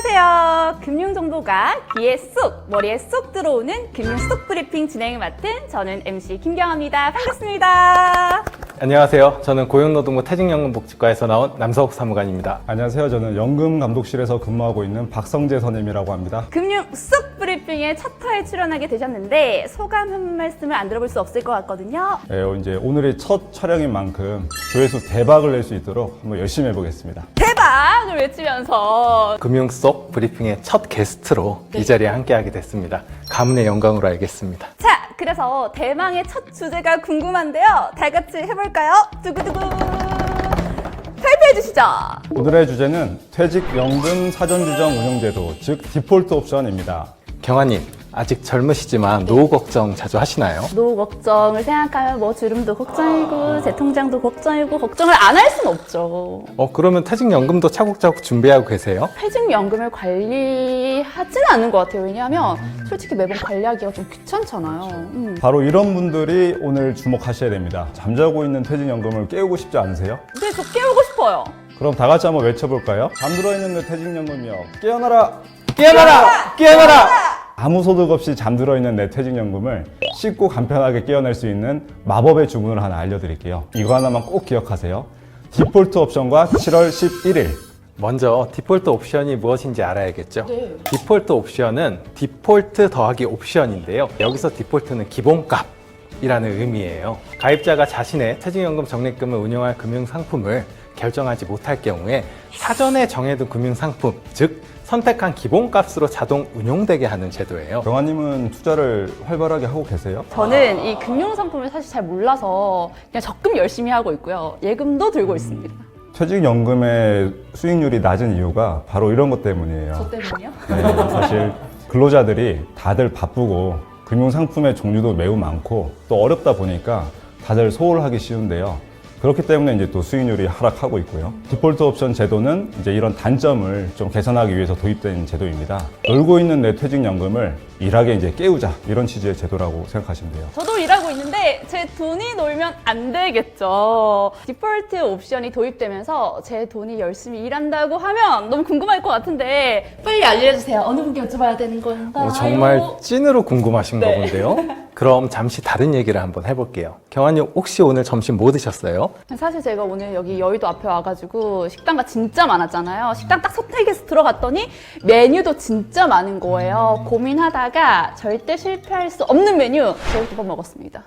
안녕하세요. 금융정보가 귀에 쏙, 머리에 쏙 들어오는 금융 쏙 브리핑 진행을 맡은 저는 MC 김경아입니다. 반갑습니다. 안녕하세요. 저는 고용노동부 퇴직연금복지과에서 나온 남서욱 사무관입니다. 안녕하세요. 저는 연금감독실에서 근무하고 있는 박성재 선임이라고 합니다. 금융 쏙 브리핑의 첫 화에 출연하게 되셨는데 소감 한 말씀을 안 들어볼 수 없을 것 같거든요. 이제 오늘이 첫 촬영인 만큼 조회수 대박을 낼 수 있도록 한번 열심히 해보겠습니다. 대박을 외치면서 금융 속 브리핑의 첫 게스트로 이 자리에 함께하게 됐습니다. 가문의 영광으로 알겠습니다. 자, 그래서 대망의 첫 주제가 궁금한데요. 다 같이 해볼까요? 두구두구 발표해 주시죠. 오늘의 주제는 퇴직연금 사전지정 운영제도, 즉 디폴트 옵션입니다. 경아님, 아직 젊으시지만 노후 걱정 자주 하시나요? 노후 걱정을 생각하면 뭐 주름도 걱정이고 제 통장도 걱정이고 걱정을 안 할 순 없죠. 그러면 퇴직연금도 차곡차곡 준비하고 계세요? 퇴직연금을 관리하지는 않는 것 같아요. 왜냐하면 솔직히 매번 관리하기가 좀 귀찮잖아요. 바로 이런 분들이 오늘 주목하셔야 됩니다. 잠자고 있는 퇴직연금을 깨우고 싶지 않으세요? 근데 저 깨우고 싶어요. 그럼 다 같이 한번 외쳐볼까요? 잠들어 있는 내 퇴직연금이여 깨어나라! 깨어나라! 깨어나라! 아무 소득 없이 잠들어 있는 내 퇴직연금을 쉽고 간편하게 깨어날 수 있는 마법의 주문을 하나 알려드릴게요. 이거 하나만 꼭 기억하세요. 디폴트 옵션과 7월 11일. 먼저 디폴트 옵션이 무엇인지 알아야겠죠? 네. 디폴트 옵션은 디폴트 더하기 옵션인데요. 여기서 디폴트는 기본값이라는 의미예요. 가입자가 자신의 퇴직연금 적립금을 운용할 금융상품을 결정하지 못할 경우에 사전에 정해둔 금융상품, 즉 선택한 기본값으로 자동 운용되게 하는 제도예요. 경아님은 투자를 활발하게 하고 계세요? 저는 이 금융상품을 사실 잘 몰라서 그냥 적금 열심히 하고 있고요. 예금도 들고 있습니다. 퇴직연금의 수익률이 낮은 이유가 바로 이런 것 때문이에요. 저 때문이요? 네, 사실 근로자들이 다들 바쁘고 금융상품의 종류도 매우 많고 또 어렵다 보니까 다들 소홀하기 쉬운데요. 그렇기 때문에 이제 또 수익률이 하락하고 있고요. 디폴트 옵션 제도는 이제 이런 단점을 좀 개선하기 위해서 도입된 제도입니다. 놀고 있는 내 퇴직연금을 일하게 이제 깨우자, 이런 취지의 제도라고 생각하시면 돼요. 저도 일하고 있는데 제 돈이 놀면 안 되겠죠. 디폴트 옵션이 도입되면서 제 돈이 열심히 일한다고 하면 너무 궁금할 것 같은데 빨리 알려주세요. 어느 분께 여쭤봐야 되는 건가요? 정말 찐으로 궁금하신가 네. 본데요. 그럼 잠시 다른 얘기를 한번 해볼게요. 경아님, 혹시 오늘 점심 뭐 드셨어요? 사실 제가 오늘 여기 여의도 앞에 와가지고 식당가 진짜 많았잖아요. 식당 딱 선택해서 들어갔더니 메뉴도 진짜 많은 거예요. 고민하다가 절대 실패할 수 없는 메뉴 제육덮밥 먹었습니다.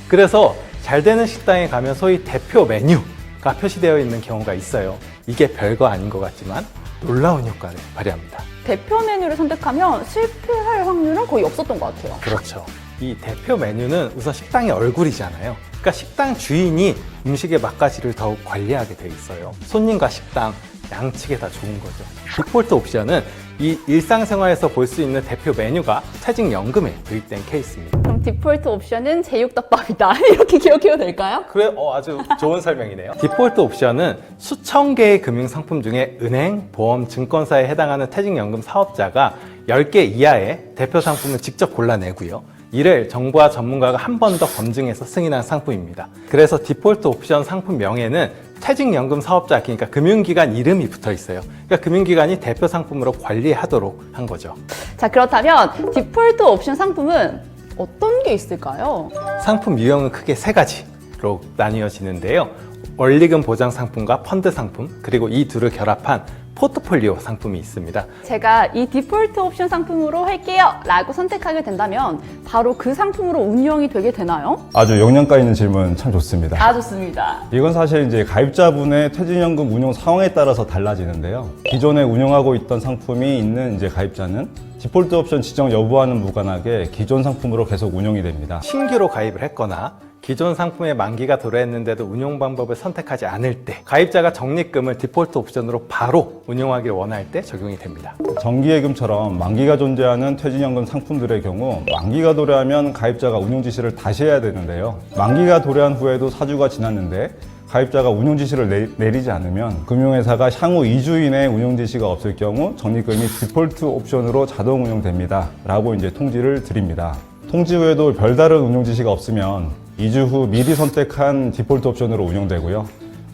그래서 잘 되는 식당에 가면 소위 대표 메뉴가 표시되어 있는 경우가 있어요. 이게 별거 아닌 것 같지만 놀라운 효과를 발휘합니다. 대표 메뉴를 선택하면 실패할 확률은 거의 없었던 것 같아요. 그렇죠. 이 대표 메뉴는 우선 식당의 얼굴이잖아요. 그러니까 식당 주인이 음식의 맛가지를 더욱 관리하게 돼 있어요. 손님과 식당 양측에 다 좋은 거죠. 디폴트 옵션은 이 일상생활에서 볼 수 있는 대표 메뉴가 퇴직연금에 도입된 케이스입니다. 그럼 디폴트 옵션은 제육덮밥이다. 이렇게 기억해도 될까요? 그래, 아주 좋은 설명이네요. 디폴트 옵션은 수천 개의 금융상품 중에 은행, 보험, 증권사에 해당하는 퇴직연금 사업자가 10개 이하의 대표 상품을 직접 골라내고요. 이를 정부와 전문가가 한 번 더 검증해서 승인한 상품입니다. 그래서 디폴트 옵션 상품명에는 퇴직연금 사업자, 그러니까 금융기관 이름이 붙어 있어요. 그러니까 금융기관이 대표 상품으로 관리하도록 한 거죠. 자, 그렇다면 디폴트 옵션 상품은 어떤 게 있을까요? 상품 유형은 크게 세 가지로 나뉘어지는데요. 원리금 보장 상품과 펀드 상품, 그리고 이 둘을 결합한 포트폴리오 상품이 있습니다. 제가 이 디폴트 옵션 상품으로 할게요 라고 선택하게 된다면 바로 그 상품으로 운영이 되게 되나요? 아주 영양가 있는 질문 참 좋습니다. 좋습니다. 이건 사실 이제 가입자분의 퇴직연금 운용 상황에 따라서 달라지는데요. 기존에 운영하고 있던 상품이 있는 이제 가입자는 디폴트 옵션 지정 여부와는 무관하게 기존 상품으로 계속 운영이 됩니다. 신규로 가입을 했거나 기존 상품의 만기가 도래했는데도 운용 방법을 선택하지 않을 때, 가입자가 적립금을 디폴트 옵션으로 바로 운용하기를 원할 때 적용이 됩니다. 정기예금처럼 만기가 존재하는 퇴직연금 상품들의 경우 만기가 도래하면 가입자가 운용 지시를 다시 해야 되는데요. 만기가 도래한 후에도 4주가 지났는데 가입자가 운용 지시를 내리지 않으면 금융회사가 향후 2주 이내에 운용 지시가 없을 경우 적립금이 디폴트 옵션으로 자동 운용됩니다 라고 이제 통지를 드립니다. 통지 후에도 별다른 운용 지시가 없으면 2주 후 미리 선택한 디폴트 옵션으로 운영되고요.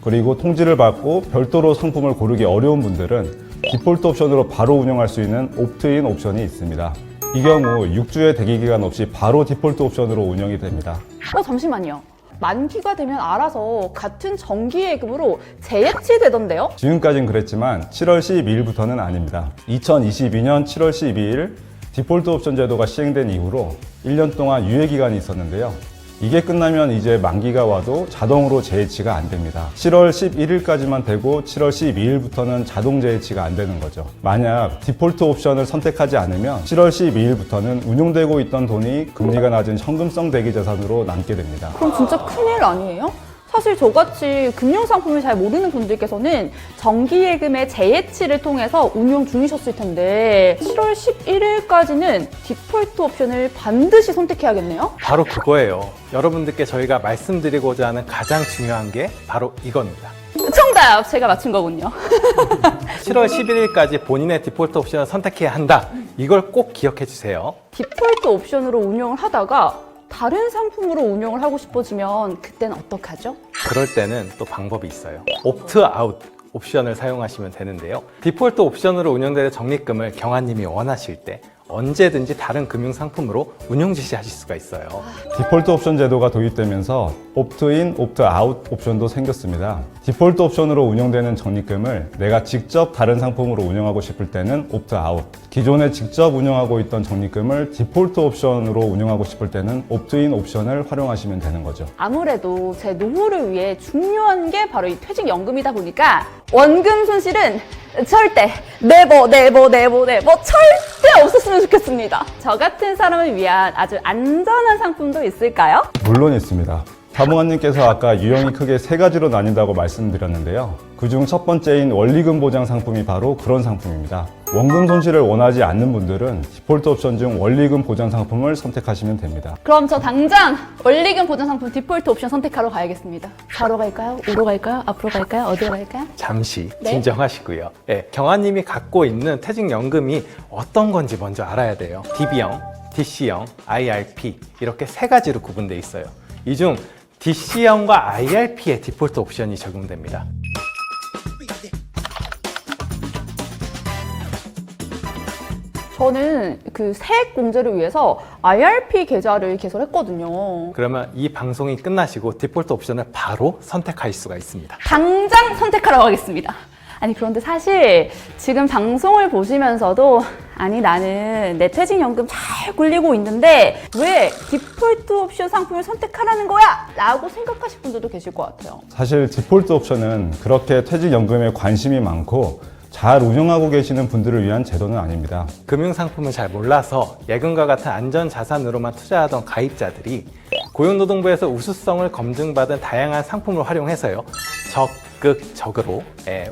그리고 통지를 받고 별도로 상품을 고르기 어려운 분들은 디폴트 옵션으로 바로 운영할 수 있는 옵트인 옵션이 있습니다. 이 경우 6주의 대기 기간 없이 바로 디폴트 옵션으로 운영이 됩니다. 잠시만요. 만기가 되면 알아서 같은 정기예금으로 재해치되던데요? 지금까진 그랬지만 7월 12일부터는 아닙니다. 2022년 7월 12일 디폴트 옵션 제도가 시행된 이후로 1년 동안 유예 기간이 있었는데요. 이게 끝나면 이제 만기가 와도 자동으로 재해치가 안 됩니다. 7월 11일까지만 되고 7월 12일부터는 자동 재해치가 안 되는 거죠. 만약 디폴트 옵션을 선택하지 않으면 7월 12일부터는 운용되고 있던 돈이 금리가 낮은 현금성 대기 자산으로 남게 됩니다. 그럼 진짜 큰일 아니에요? 사실 저같이 금융상품을 잘 모르는 분들께서는 정기예금의 재해치를 통해서 운용 중이셨을 텐데 7월 11일까지는 디폴트 옵션을 반드시 선택해야겠네요? 바로 그거예요. 여러분들께 저희가 말씀드리고자 하는 가장 중요한 게 바로 이겁니다. 정답! 제가 맞춘 거군요. 7월 11일까지 본인의 디폴트 옵션을 선택해야 한다. 이걸 꼭 기억해 주세요. 디폴트 옵션으로 운영을 하다가 다른 상품으로 운영을 하고 싶어지면 그때는 어떡하죠? 그럴 때는 또 방법이 있어요. 옵트아웃 옵션을 사용하시면 되는데요. 디폴트 옵션으로 운영되는 적립금을 경아님이 원하실 때 언제든지 다른 금융상품으로 운용 지시하실 수가 있어요. 디폴트 옵션 제도가 도입되면서 옵트인, 옵트아웃 옵션도 생겼습니다. 디폴트 옵션으로 운영되는 적립금을 내가 직접 다른 상품으로 운영하고 싶을 때는 옵트아웃, 기존에 직접 운영하고 있던 적립금을 디폴트 옵션으로 운영하고 싶을 때는 옵트인 옵션을 활용하시면 되는 거죠. 아무래도 제 노후를 위해 중요한 게 바로 이 퇴직연금이다 보니까 원금 손실은 절대 절대 없었으면 좋겠습니다. 저 같은 사람을 위한 아주 안전한 상품도 있을까요? 물론 있습니다. 사무관님께서 아까 유형이 크게 세 가지로 나뉜다고 말씀드렸는데요. 그중 첫 번째인 원리금 보장 상품이 바로 그런 상품입니다. 원금 손실을 원하지 않는 분들은 디폴트 옵션 중 원리금 보장 상품을 선택하시면 됩니다. 그럼 저 당장 원리금 보장 상품 디폴트 옵션 선택하러 가야겠습니다. 좌로 갈까요? 우로 갈까요? 앞으로 갈까요? 어디로 갈까요? 잠시 네? 진정하시고요. 네, 경아님이 갖고 있는 퇴직연금이 어떤 건지 먼저 알아야 돼요. DB형, DC형, IRP 이렇게 세 가지로 구분되어 있어요. 이 중 DC형과 IRP에 디폴트 옵션이 적용됩니다. 저는 그 세액 공제를 위해서 IRP 계좌를 개설했거든요. 그러면 이 방송이 끝나시고 디폴트 옵션을 바로 선택할 수가 있습니다. 당장 선택하러 가겠습니다. 아니 그런데 사실 지금 방송을 보시면서도 아니 나는 내 퇴직연금 잘 굴리고 있는데 왜 디폴트 옵션 상품을 선택하라는 거야? 라고 생각하실 분들도 계실 것 같아요. 사실 디폴트 옵션은 그렇게 퇴직연금에 관심이 많고 잘 운영하고 계시는 분들을 위한 제도는 아닙니다. 금융상품을 잘 몰라서 예금과 같은 안전자산으로만 투자하던 가입자들이 고용노동부에서 우수성을 검증받은 다양한 상품을 활용해서요. 적극적으로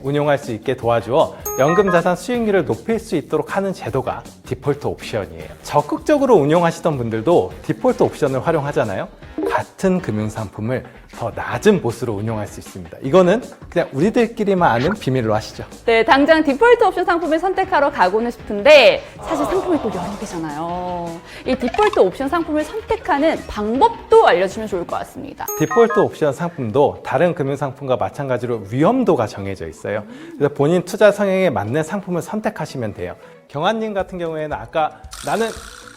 운용할 수 있게 도와주어 연금자산 수익률을 높일 수 있도록 하는 제도가 디폴트 옵션이에요. 적극적으로 운용하시던 분들도 디폴트 옵션을 활용하잖아요. 같은 금융상품을 더 낮은 보수로 운용할 수 있습니다. 이거는 그냥 우리들끼리만 아는 비밀로 하시죠. 네, 당장 디폴트 옵션 상품을 선택하러 가고는 싶은데 사실 상품이 또 여러 개잖아요. 이 디폴트 옵션 상품을 선택하는 방법도 알려주시면 좋을 것 같습니다. 디폴트 옵션 상품도 다른 금융상품과 마찬가지로 위험도가 정해져 있어요. 그래서 본인 투자 성향에 맞는 상품을 선택하시면 돼요. 경아님 같은 경우에는 아까 나는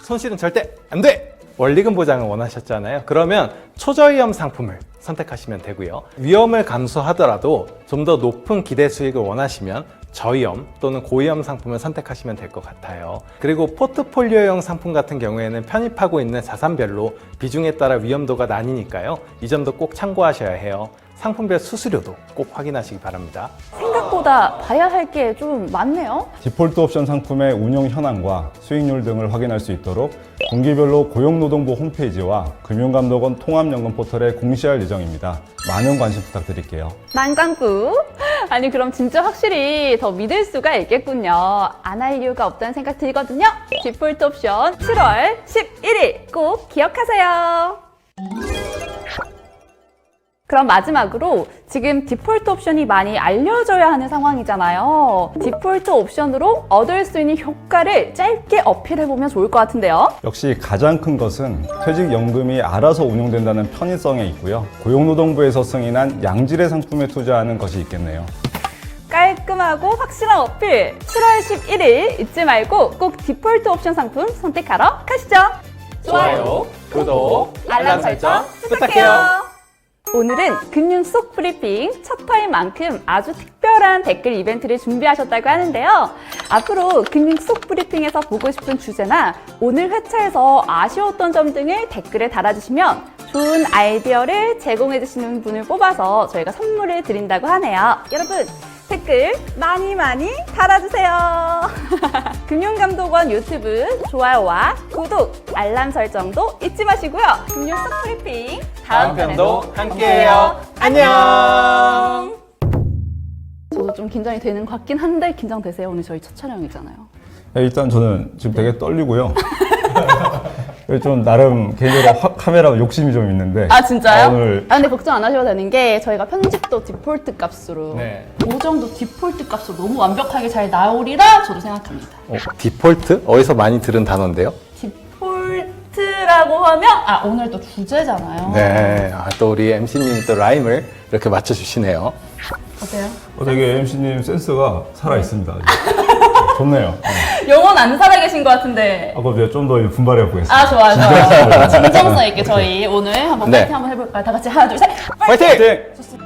손실은 절대 안 돼! 원리금 보장을 원하셨잖아요. 그러면 초저위험 상품을 선택하시면 되고요. 위험을 감수하더라도 좀 더 높은 기대 수익을 원하시면 저위험 또는 고위험 상품을 선택하시면 될 것 같아요. 그리고 포트폴리오형 상품 같은 경우에는 편입하고 있는 자산별로 비중에 따라 위험도가 나뉘니까요. 이 점도 꼭 참고하셔야 해요. 상품별 수수료도 꼭 확인하시기 바랍니다. 생각보다 봐야 할 게 좀 많네요. 디폴트 옵션 상품의 운용 현황과 수익률 등을 확인할 수 있도록 분기별로 고용노동부 홈페이지와 금융감독원 통합연금 포털에 공시할 예정입니다. 많은 관심 부탁드릴게요. 만광구. 아니 그럼 진짜 확실히 더 믿을 수가 있겠군요. 안 할 이유가 없다는 생각 들거든요. 디폴트 옵션 7월 11일 꼭 기억하세요. 그럼 마지막으로 지금 디폴트 옵션이 많이 알려져야 하는 상황이잖아요. 디폴트 옵션으로 얻을 수 있는 효과를 짧게 어필해보면 좋을 것 같은데요. 역시 가장 큰 것은 퇴직연금이 알아서 운용된다는 편의성에 있고요. 고용노동부에서 승인한 양질의 상품에 투자하는 것이 있겠네요. 깔끔하게 깔끔하고 확실한 어필 7월 11일 잊지 말고 꼭 디폴트 옵션 상품 선택하러 가시죠. 좋아요, 구독, 알람 설정 부탁해요. 오늘은 금융 속 브리핑 첫 화인 만큼 아주 특별한 댓글 이벤트를 준비하셨다고 하는데요. 앞으로 금융 속 브리핑에서 보고 싶은 주제나 오늘 회차에서 아쉬웠던 점 등을 댓글에 달아주시면 좋은 아이디어를 제공해주시는 분을 뽑아서 저희가 선물을 드린다고 하네요. 여러분 댓글 많이 달아주세요. 금융감독원 유튜브 좋아요와 구독, 알람 설정도 잊지 마시고요. 금융 속 브리핑 다음 편에도 함께해요. 안녕. 저도 좀 긴장이 되는 것 같긴 한데 긴장되세요? 오늘 저희 첫 촬영이잖아요. 일단 저는 지금 되게 떨리고요. 좀 나름 개인적으로 카메라 욕심이 좀 있는데. 아 진짜요? 오늘 근데 걱정 안 하셔도 되는 게 저희가 편집도 디폴트 값으로 네. 고정도 디폴트 값으로 너무 완벽하게 잘 나오리라 저도 생각합니다. 디폴트? 어디서 많이 들은 단어인데요? 디폴트라고 하면 오늘 또 주제잖아요. 네. 또 우리 MC님이 또 라임을 이렇게 맞춰주시네요. 어때요? 되게 MC님 센스가 살아있습니다. 좋네요. 영혼 안 살아계신 것 같은데. 그럼 제가 좀 더 분발해 보겠습니다. 좋아요. 진정성 있게 저희 오늘 한번 네. 파이팅 한번 해볼까요? 다 같이 하나 둘 셋. 화이팅! 좋습니다.